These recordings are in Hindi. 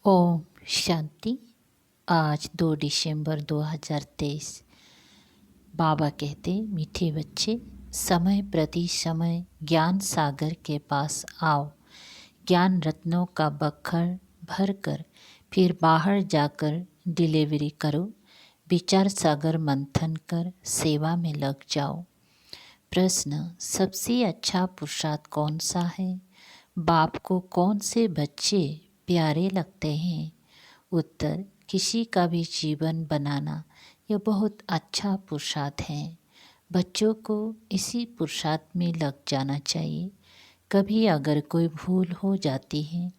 ओम शांति। आज 2 दिसंबर 2023। बाबा कहते, मीठे बच्चे, समय प्रति समय ज्ञान सागर के पास आओ। ज्ञान रत्नों का बखर भर कर फिर बाहर जाकर डिलीवरी करो। विचार सागर मंथन कर सेवा में लग जाओ। प्रश्न, सबसे अच्छा पुरुषार्थ कौन सा है? बाप को कौन से बच्चे प्यारे लगते हैं? उत्तर, किसी का भी जीवन बनाना यह बहुत अच्छा पुरुषार्थ है। बच्चों को इसी पुरुषार्थ में लग जाना चाहिए। कभी अगर कोई भूल हो जाती है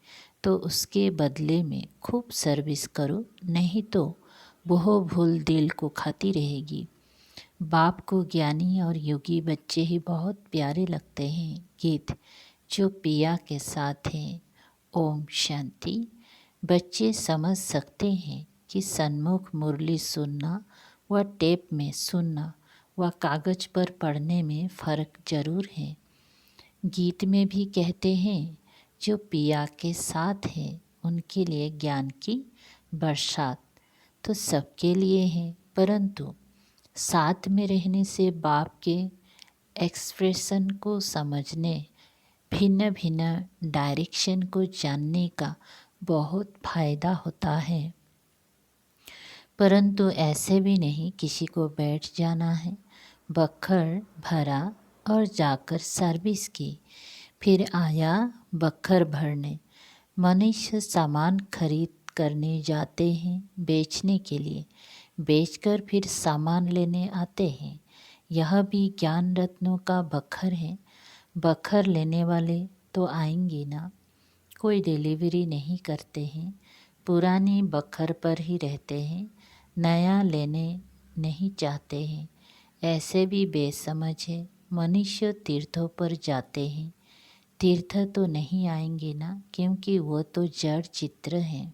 तो उसके बदले में खूब सर्विस करो, नहीं तो वह भूल दिल को खाती रहेगी। बाप को ज्ञानी और योगी बच्चे ही बहुत प्यारे लगते हैं। गीत जो पिया के साथ है। ओम शांति। बच्चे समझ सकते हैं कि सन्मुख मुरली सुनना व टेप में सुनना व कागज पर पढ़ने में फ़र्क जरूर है। गीत में भी कहते हैं, जो पिया के साथ है उनके लिए ज्ञान की बरसात तो सबके लिए है, परंतु साथ में रहने से बाप के एक्सप्रेशन को समझने, भिन्न भिन्न डायरेक्शन को जानने का बहुत फायदा होता है। परंतु ऐसे भी नहीं किसी को बैठ जाना है। बखर भरा और जाकर सर्विस की, फिर आया बखर भरने। मनुष्य सामान खरीद करने जाते हैं बेचने के लिए, बेचकर फिर सामान लेने आते हैं। यह भी ज्ञान रत्नों का बखर है। बखर लेने वाले तो आएंगे ना, कोई डिलीवरी नहीं करते हैं, पुरानी बखर पर ही रहते हैं, नया लेने नहीं चाहते हैं। ऐसे भी बेसमझ है। मनुष्य तीर्थों पर जाते हैं, तीर्थ तो नहीं आएंगे ना, क्योंकि वो तो जड़ चित्र हैं।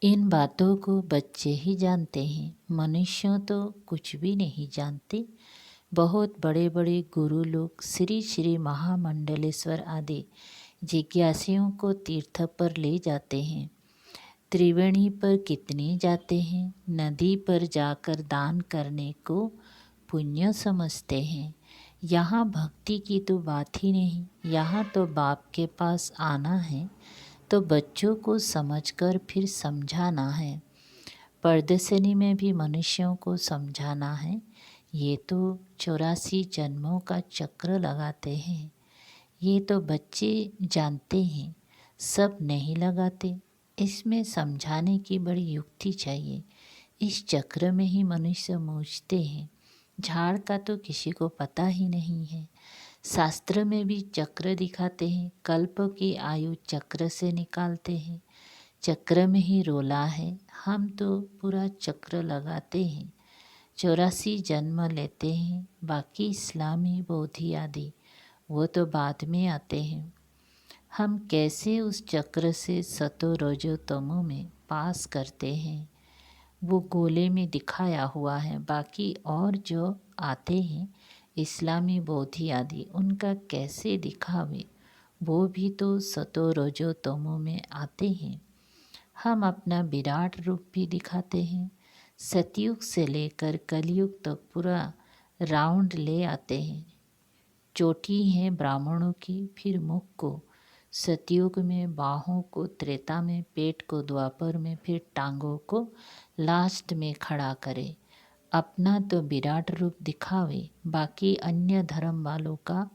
इन बातों को बच्चे ही जानते हैं, मनुष्यों तो कुछ भी नहीं जानते। बहुत बड़े बड़े गुरु लोग श्री श्री महामंडलेश्वर आदि जिज्ञासियों को तीर्थ पर ले जाते हैं। त्रिवेणी पर कितने जाते हैं, नदी पर जाकर दान करने को पुण्य समझते हैं। यहाँ भक्ति की तो बात ही नहीं, यहाँ तो बाप के पास आना है तो बच्चों को समझकर फिर समझाना है। प्रदर्शनी में भी मनुष्यों को समझाना है। ये तो 84 जन्मों का चक्र लगाते हैं। ये तो बच्चे जानते हैं, सब नहीं लगाते। इसमें समझाने की बड़ी युक्ति चाहिए। इस चक्र में ही मनुष्य मूझते हैं। झाड़ का तो किसी को पता ही नहीं है। शास्त्र में भी चक्र दिखाते हैं, कल्प की आयु चक्र से निकालते हैं। चक्र में ही रोला है, हम तो पूरा चक्र लगाते हैं। 84 जन्म लेते हैं। बाकी इस्लामी बौद्धि आदि वो तो बाद में आते हैं। हम कैसे उस चक्र से सतो रोजो तमो में पास करते हैं, वो गोले में दिखाया हुआ है। बाकी और जो आते हैं इस्लामी बौद्धि आदि, उनका कैसे दिखावे, वो भी तो सतो रोजो तमो में आते हैं। हम अपना विराट रूप भी दिखाते हैं। सतयुग से लेकर कलयुग तक पूरा राउंड ले आते हैं। चोटी है ब्राह्मणों की, फिर मुख को सतयुग में, बाहों को त्रेता में, पेट को द्वापर में, फिर टांगों को लास्ट में खड़ा करे। अपना तो विराट रूप दिखावे, बाकी अन्य धर्म वालों का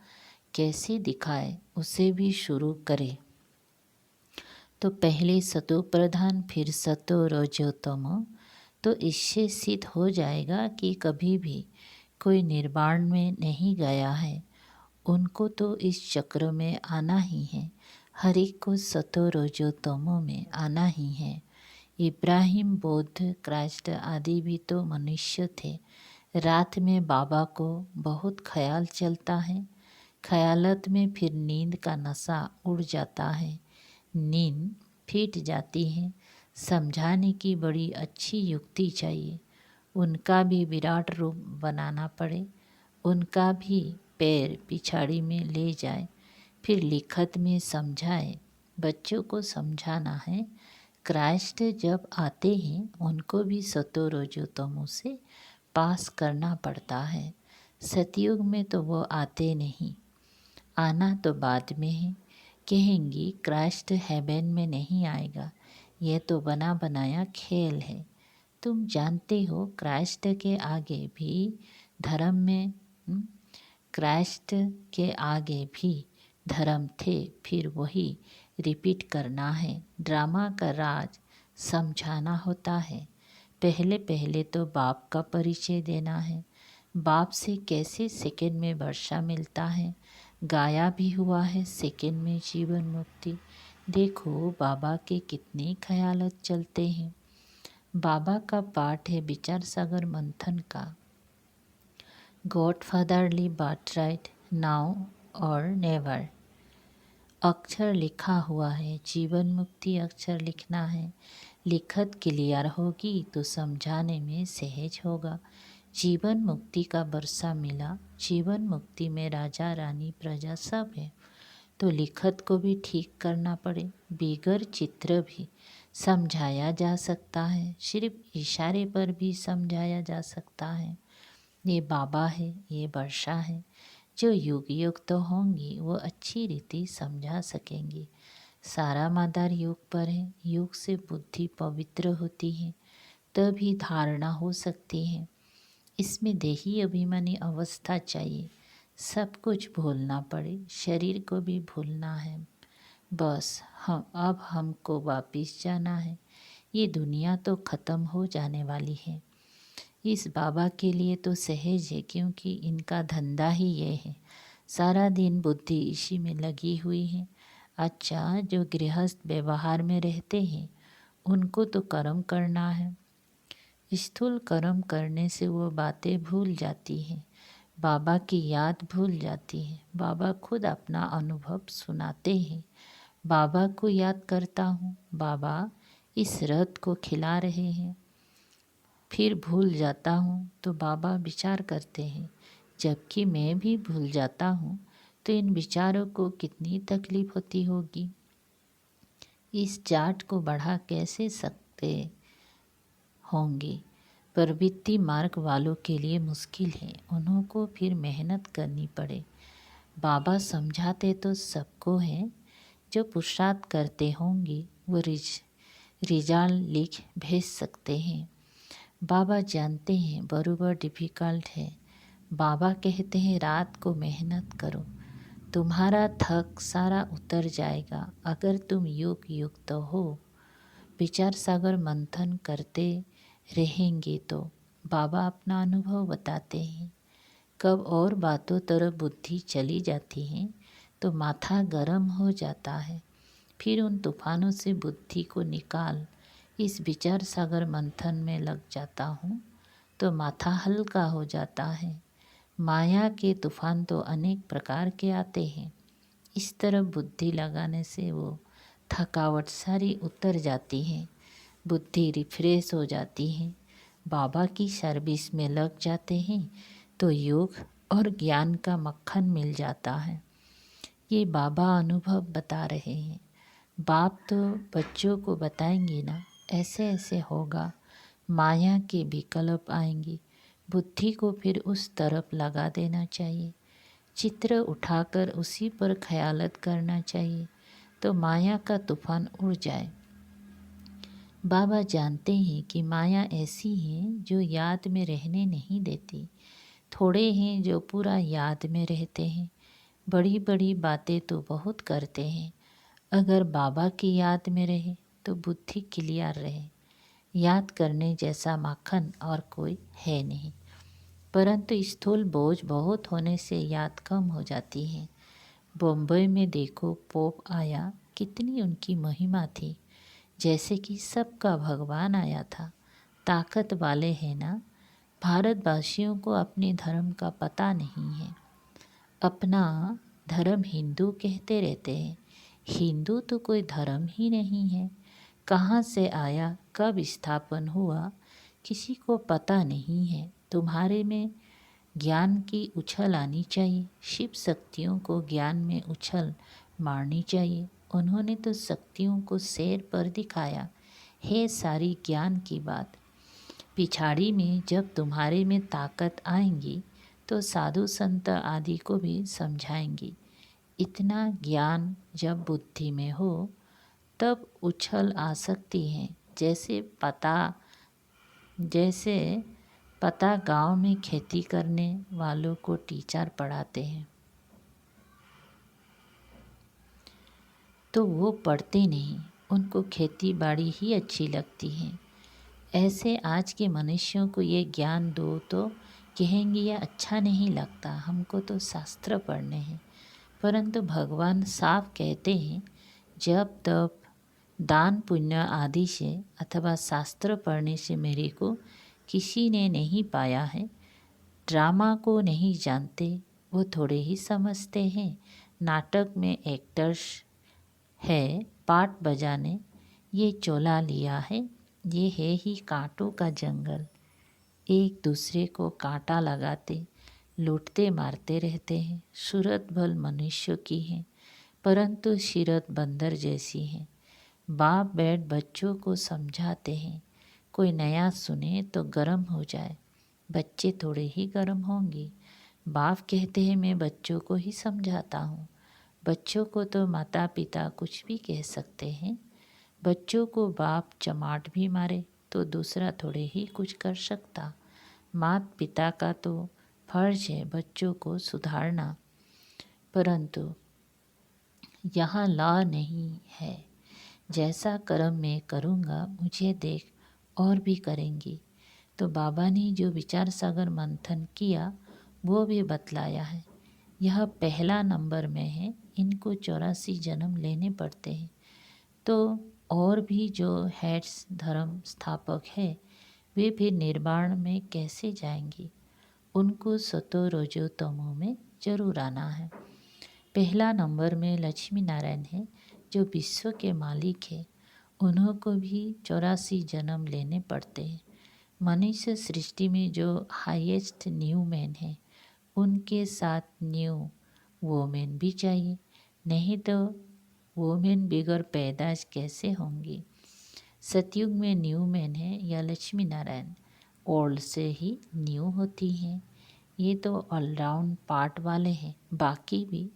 कैसे दिखाए, उसे भी शुरू करे। तो पहले सतो प्रधान, फिर सतो रजो तमो। तो इससे सिद्ध हो जाएगा कि कभी भी कोई निर्वाण में नहीं गया है। उनको तो इस चक्र में आना ही है। हर एक को सतो रजो तमो में आना ही है। इब्राहिम, बुद्ध, क्राइस्ट आदि भी तो मनुष्य थे। रात में बाबा को बहुत ख्याल चलता है। ख्यालत में फिर नींद का नशा उड़ जाता है, नींद फीट जाती है। समझाने की बड़ी अच्छी युक्ति चाहिए। उनका भी विराट रूप बनाना पड़े, उनका भी पैर पिछाड़ी में ले जाए, फिर लिखत में समझाए। बच्चों को समझाना है क्राइस्ट जब आते हैं उनको भी सतो रजोतमों से पास करना पड़ता है। सतयुग में तो वो आते नहीं, आना तो बाद में है। कहेंगी क्राइस्ट हेवन में नहीं आएगा, ये तो बना बनाया खेल है। तुम जानते हो क्राइस्ट के आगे भी धर्म में क्राइस्ट के आगे भी धर्म थे, फिर वही रिपीट करना है। ड्रामा का राज समझाना होता है। पहले पहले तो बाप का परिचय देना है, बाप से कैसे सेकंड में वर्षा मिलता है। गाया भी हुआ है सेकंड में जीवन मुक्ति। देखो बाबा के कितने ख्यालत चलते हैं। बाबा का पाठ है विचार सागर मंथन का, गॉडफादरली बर्थराइट, नाउ और नेवर। अक्षर लिखा हुआ है, जीवन मुक्ति अक्षर लिखना है। लिखत क्लियर होगी तो समझाने में सहज होगा। जीवन मुक्ति का बरसा मिला, जीवन मुक्ति में राजा रानी प्रजा सब है, तो लिखत को भी ठीक करना पड़े। बिगर चित्र भी समझाया जा सकता है, सिर्फ इशारे पर भी समझाया जा सकता है। ये बाबा है, ये वर्षा है, जो युग युग तो होंगी वो अच्छी रीति समझा सकेंगी। सारा मादार योग पर है, योग से बुद्धि पवित्र होती है, तभी धारणा हो सकती है। इसमें देही अभिमानी अवस्था चाहिए, सब कुछ भूलना पड़े, शरीर को भी भूलना है। बस अब हमको वापिस जाना है, ये दुनिया तो ख़त्म हो जाने वाली है। इस बाबा के लिए तो सहज है, क्योंकि इनका धंधा ही ये है, सारा दिन बुद्धि इसी में लगी हुई है। अच्छा, जो गृहस्थ व्यवहार में रहते हैं उनको तो कर्म करना है, स्थूल कर्म करने से वो बातें भूल जाती हैं, बाबा की याद भूल जाती है। बाबा खुद अपना अनुभव सुनाते हैं। बाबा को याद करता हूँ, बाबा इस रथ को खिला रहे हैं, फिर भूल जाता हूँ तो बाबा विचार करते हैं, जबकि मैं भी भूल जाता हूँ तो इन विचारों को कितनी तकलीफ होती होगी। इस जाट को बढ़ा कैसे सकते होंगे। प्रवृत्ति मार्ग वालों के लिए मुश्किल है, उन्हों को फिर मेहनत करनी पड़े। बाबा समझाते तो सबको है, जो पुरुषार्थ करते होंगे वो रिजल्ट लिख भेज सकते हैं। बाबा जानते हैं बराबर डिफ़िकल्ट है। बाबा कहते हैं रात को मेहनत करो, तुम्हारा थक सारा उतर जाएगा अगर तुम योग युक्त हो। विचार सागर मंथन करते रहेंगे तो बाबा अपना अनुभव बताते हैं। कब और बातों तरफ बुद्धि चली जाती है तो माथा गर्म हो जाता है, फिर उन तूफानों से बुद्धि को निकाल इस विचार सागर मंथन में लग जाता हूँ तो माथा हल्का हो जाता है। माया के तूफान तो अनेक प्रकार के आते हैं, इस तरफ बुद्धि लगाने से वो थकावट सारी उतर जाती है, बुद्धि रिफ्रेश हो जाती है। बाबा की सर्विस में लग जाते हैं तो योग और ज्ञान का मक्खन मिल जाता है। ये बाबा अनुभव बता रहे हैं। बाप तो बच्चों को बताएंगे ना, ऐसे ऐसे होगा, माया के विकल्प आएंगे, बुद्धि को फिर उस तरफ लगा देना चाहिए। चित्र उठाकर उसी पर ख्यालत करना चाहिए तो माया का तूफान उड़ जाए। बाबा जानते हैं कि माया ऐसी है जो याद में रहने नहीं देती, थोड़े हैं जो पूरा याद में रहते हैं, बड़ी बड़ी बातें तो बहुत करते हैं। अगर बाबा की याद में रहे तो बुद्धि क्लियर रहे। याद करने जैसा माखन और कोई है नहीं, परंतु स्थूल बोझ बहुत होने से याद कम हो जाती है। बम्बई में देखो पोप आया, कितनी उनकी महिमा थी, जैसे कि सबका भगवान आया था। ताकत वाले हैं ना। भारतवासियों को अपने धर्म का पता नहीं है, अपना धर्म हिंदू कहते रहते हैं। हिंदू तो कोई धर्म ही नहीं है, कहाँ से आया, कब स्थापन हुआ, किसी को पता नहीं है। तुम्हारे में ज्ञान की उछल आनी चाहिए, शिव शक्तियों को ज्ञान में उछल मारनी चाहिए, उन्होंने तो शक्तियों को शेर पर दिखाया है सारी ज्ञान की बात। पिछाड़ी में जब तुम्हारे में ताकत आएंगी तो साधु संत आदि को भी समझाएंगी। इतना ज्ञान जब बुद्धि में हो तब उछल आ सकती है, जैसे पता गांव में खेती करने वालों को टीचर पढ़ाते हैं तो वो पढ़ते नहीं, उनको खेती बाड़ी ही अच्छी लगती है। ऐसे आज के मनुष्यों को ये ज्ञान दो तो कहेंगे ये अच्छा नहीं लगता, हमको तो शास्त्र पढ़ने हैं। परंतु भगवान साफ कहते हैं जब तब दान पुण्य आदि से अथवा शास्त्र पढ़ने से मेरे को किसी ने नहीं पाया है। ड्रामा को नहीं जानते, वो थोड़े ही समझते हैं। नाटक में एक्टर्स है पाठ बजाने, ये चोला लिया है, ये है ही कांटों का जंगल। एक दूसरे को कांटा लगाते लूटते मारते रहते हैं। सूरत भल मनुष्य की है परंतु सीरत बंदर जैसी है। बाप बैठ बच्चों को समझाते हैं, कोई नया सुने तो गर्म हो जाए, बच्चे थोड़े ही गर्म होंगे। बाप कहते हैं मैं बच्चों को ही समझाता हूँ। बच्चों को तो माता पिता कुछ भी कह सकते हैं। बच्चों को बाप चमाट भी मारे तो दूसरा थोड़े ही कुछ कर सकता। माता पिता का तो फर्ज है बच्चों को सुधारना, परंतु यहाँ लॉ नहीं है। जैसा कर्म मैं करूँगा मुझे देख और भी करेंगी। तो बाबा ने जो विचार सागर मंथन किया वो भी बतलाया है। यह पहला नंबर में है, इनको 84 जन्म लेने पड़ते हैं। तो और भी जो हेड्स धर्म स्थापक है वे फिर निर्वाण में कैसे जाएंगे, उनको सतो रोजो तमो में जरूर आना है। पहला नंबर में लक्ष्मी नारायण है जो विश्व के मालिक है, उन्हों को भी 84 जन्म लेने पड़ते हैं। मनुष्य सृष्टि में जो हाईएस्ट न्यू मैन है उनके साथ न्यू वोमेन भी चाहिए, नहीं तो वोमेन बिगर पैदाश कैसे होंगी। सतयुग में न्यू मैन है या लक्ष्मी नारायण, ओल्ड से ही न्यू होती हैं। ये तो ऑलराउंड पार्ट वाले हैं, बाकी भी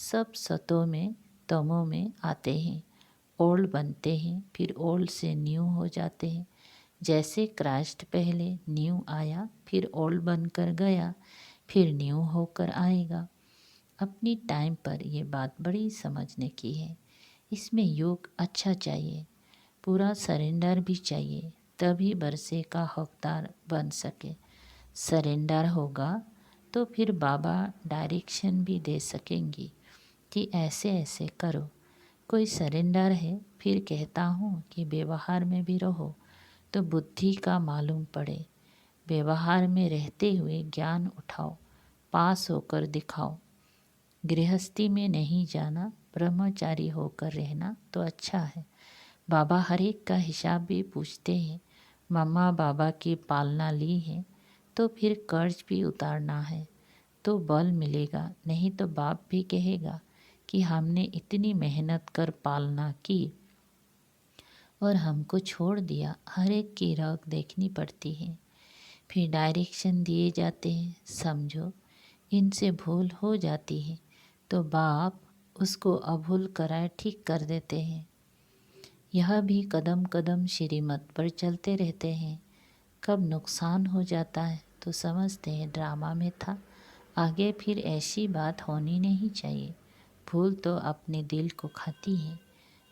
सब सतों में तमों में आते हैं। ओल्ड बनते हैं फिर ओल्ड से न्यू हो जाते हैं। जैसे क्राइस्ट पहले न्यू आया फिर ओल्ड बनकर गया फिर न्यू होकर आएगा। अपनी टाइम पर ये बात बड़ी समझने की है। इसमें योग अच्छा चाहिए, पूरा सरेंडर भी चाहिए, तभी बरसे का हकदार बन सके। सरेंडर होगा तो फिर बाबा डायरेक्शन भी दे सकेंगी कि ऐसे ऐसे करो। कोई सरेंडर है फिर कहता हूँ कि व्यवहार में भी रहो तो बुद्धि का मालूम पड़े। व्यवहार में रहते हुए ज्ञान उठाओ, पास होकर दिखाओ। गृहस्थी में नहीं जाना, ब्रह्मचारी होकर रहना तो अच्छा है। बाबा हर एक का हिसाब भी पूछते हैं। मम्मा बाबा की पालना ली है तो फिर कर्ज भी उतारना है तो बल मिलेगा, नहीं तो बाप भी कहेगा कि हमने इतनी मेहनत कर पालना की और हमको छोड़ दिया। हर एक की रग देखनी पड़ती है। फिर डायरेक्शन दिए जाते हैं, समझो इनसे भूल हो जाती है तो बाप उसको अभूल कराए ठीक कर देते हैं। यह भी कदम कदम श्रीमत पर चलते रहते हैं। कब नुकसान हो जाता है तो समझते हैं ड्रामा में था, आगे फिर ऐसी बात होनी नहीं चाहिए। भूल तो अपने दिल को खाती है।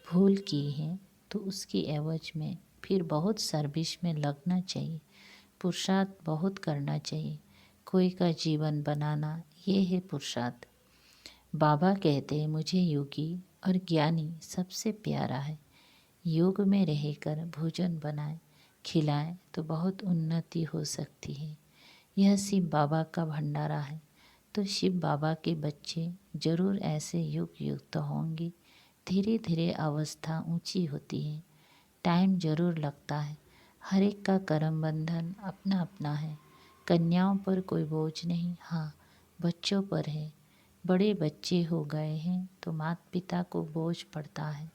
भूल की है तो उसकी एवज में फिर बहुत सर्विस में लगना चाहिए, पुरुषार्थ बहुत करना चाहिए। कोई का जीवन बनाना ये है पुरुषार्थ। बाबा कहते हैं मुझे योगी और ज्ञानी सबसे प्यारा है। योग में रहकर भोजन बनाए खिलाए तो बहुत उन्नति हो सकती है। यह शिव बाबा का भंडारा है तो शिव बाबा के बच्चे जरूर ऐसे युग युक्त होंगे। धीरे धीरे अवस्था ऊंची होती है, टाइम जरूर लगता है। हर एक का कर्म बंधन अपना अपना है। कन्याओं पर कोई बोझ नहीं, हाँ बच्चों पर है। बड़े बच्चे हो गए हैं तो माता पिता को बोझ पड़ता है।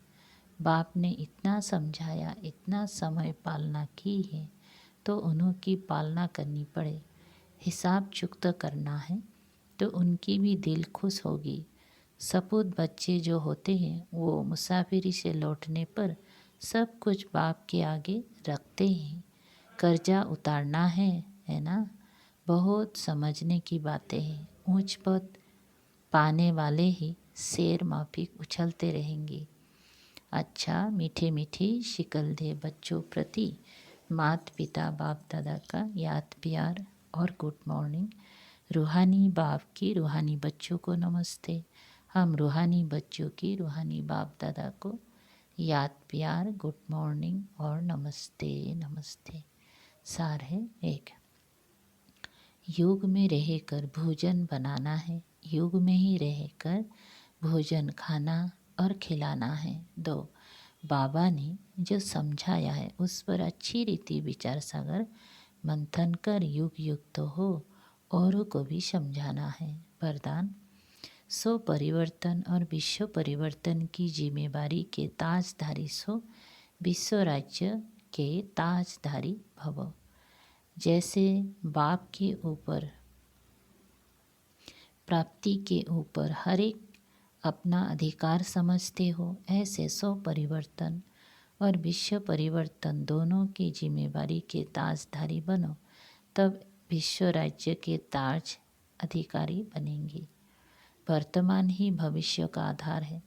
बाप ने इतना समझाया, इतना समय पालना की है तो उन्हों की पालना करनी पड़े। हिसाब चुकता करना है तो उनकी भी दिल खुश होगी। सपूत बच्चे जो होते हैं वो मुसाफिरी से लौटने पर सब कुछ बाप के आगे रखते हैं। कर्जा उतारना है ना। बहुत समझने की बातें हैं। ऊंच पद पाने वाले ही शेर माफिक उछलते रहेंगे। अच्छा मीठे मीठे शिकल दे बच्चों प्रति माता पिता बाप दादा का याद प्यार और गुड मॉर्निंग। रूहानी बाप की रूहानी बच्चों को नमस्ते। हम रूहानी बच्चों की रूहानी बाप दादा को याद प्यार गुड मॉर्निंग और नमस्ते नमस्ते। सार है एक, योग में रहकर भोजन बनाना है, योग में ही रहकर भोजन खाना और खिलाना है। 2, बाबा ने जो समझाया है उस पर अच्छी रीति विचार सागर मंथन कर युग युग तो हो औरों को भी समझाना है। वरदान, सो परिवर्तन और विश्व परिवर्तन की जिम्मेवारी के ताजधारी सो विश्व राज्य के ताजधारी भव। जैसे बाप के ऊपर प्राप्ति के ऊपर हर एक अपना अधिकार समझते हो, ऐसे सो परिवर्तन और विश्व परिवर्तन दोनों की जिम्मेवारी के ताजधारी बनो, तब विश्व राज्य के ताज अधिकारी बनेंगे। वर्तमान ही भविष्य का आधार है।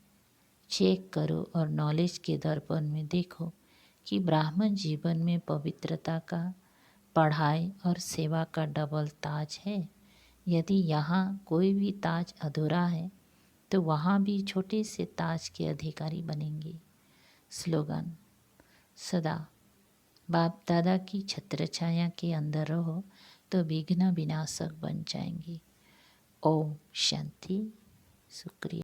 चेक करो और नॉलेज के दर्पण में देखो कि ब्राह्मण जीवन में पवित्रता का, पढ़ाई और सेवा का डबल ताज है। यदि यहाँ कोई भी ताज अधूरा है तो वहाँ भी छोटे से ताज के अधिकारी बनेंगे। स्लोगन, सदा बाप दादा की छत्र छाया के अंदर रहो तो विघ्न विनाशक बन जाएंगे। ओम शांति। शुक्रिया।